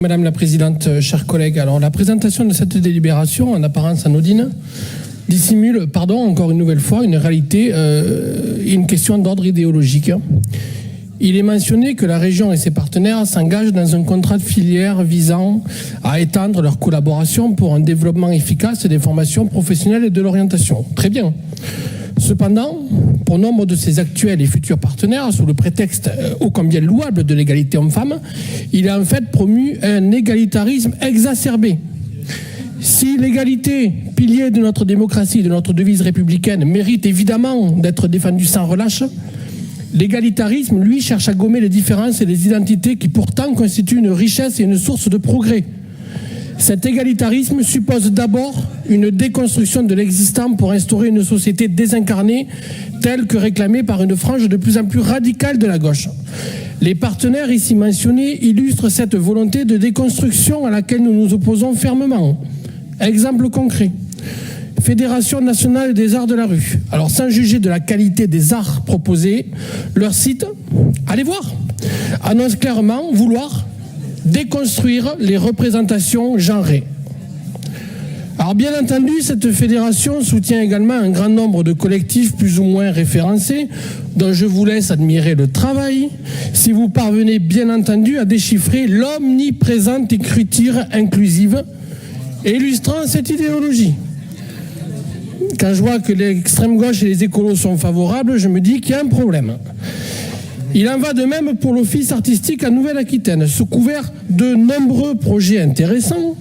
Madame la Présidente, chers collègues, alors la présentation de cette délibération, en apparence anodine, dissimule, encore une nouvelle fois, une réalité, une question d'ordre idéologique. Il est mentionné que la région et ses partenaires s'engagent dans un contrat de filière visant à étendre leur collaboration pour un développement efficace des formations professionnelles et de l'orientation. Très bien. Cependant, pour nombre de ses actuels et futurs partenaires, sous le prétexte ô combien louable de l'égalité homme-femme, il a en fait promu un égalitarisme exacerbé. Si l'égalité, pilier de notre démocratie, de notre devise républicaine, mérite évidemment d'être défendue sans relâche, l'égalitarisme, lui, cherche à gommer les différences et les identités qui pourtant constituent une richesse et une source de progrès. Cet égalitarisme suppose d'abord une déconstruction de l'existant pour instaurer une société désincarnée telle que réclamée par une frange de plus en plus radicale de la gauche. Les partenaires ici mentionnés illustrent cette volonté de déconstruction à laquelle nous nous opposons fermement. Exemple concret. Fédération nationale des arts de la rue. Alors sans juger de la qualité des arts proposés, leur site, allez voir, annonce clairement vouloir déconstruire les représentations genrées. Alors bien entendu, cette fédération soutient également un grand nombre de collectifs plus ou moins référencés, dont je vous laisse admirer le travail, si vous parvenez bien entendu à déchiffrer l'omniprésente écriture inclusive illustrant cette idéologie. Quand je vois que l'extrême gauche et les écolos sont favorables, je me dis qu'il y a un problème. Il en va de même pour l'Office artistique en Nouvelle-Aquitaine. Sous couvert de nombreux projets intéressants,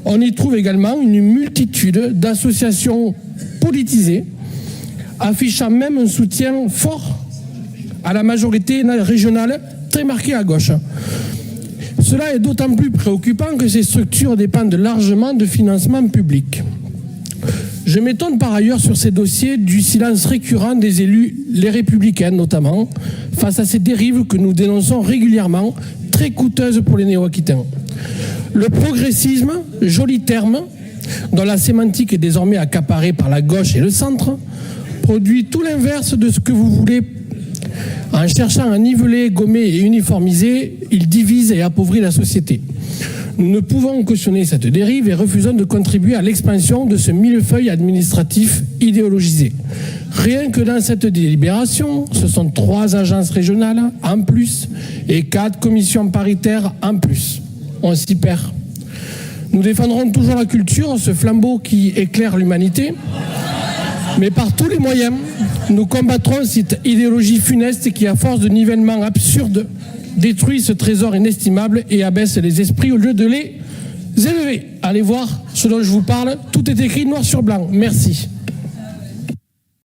on y trouve également une multitude d'associations politisées, affichant même un soutien fort à la majorité régionale, très marquée à gauche. Cela est d'autant plus préoccupant que ces structures dépendent largement de financements publics. Je m'étonne par ailleurs sur ces dossiers du silence récurrent des élus, les républicains notamment, face à ces dérives que nous dénonçons régulièrement, très coûteuses pour les néo-aquitains. Le progressisme, joli terme, dont la sémantique est désormais accaparée par la gauche et le centre, produit tout l'inverse de ce que vous voulez. En cherchant à niveler, gommer et uniformiser, il divise et appauvrit la société. Nous ne pouvons cautionner cette dérive et refusons de contribuer à l'expansion de ce millefeuille administratif idéologisé. Rien que dans cette délibération, ce sont 3 agences régionales en plus et 4 commissions paritaires en plus. On s'y perd. Nous défendrons toujours la culture, ce flambeau qui éclaire l'humanité, mais par tous les moyens, nous combattrons cette idéologie funeste qui, à force de nivellement absurde, détruit ce trésor inestimable et abaisse les esprits au lieu de les élever. Allez voir ce dont je vous parle, tout est écrit noir sur blanc. Merci.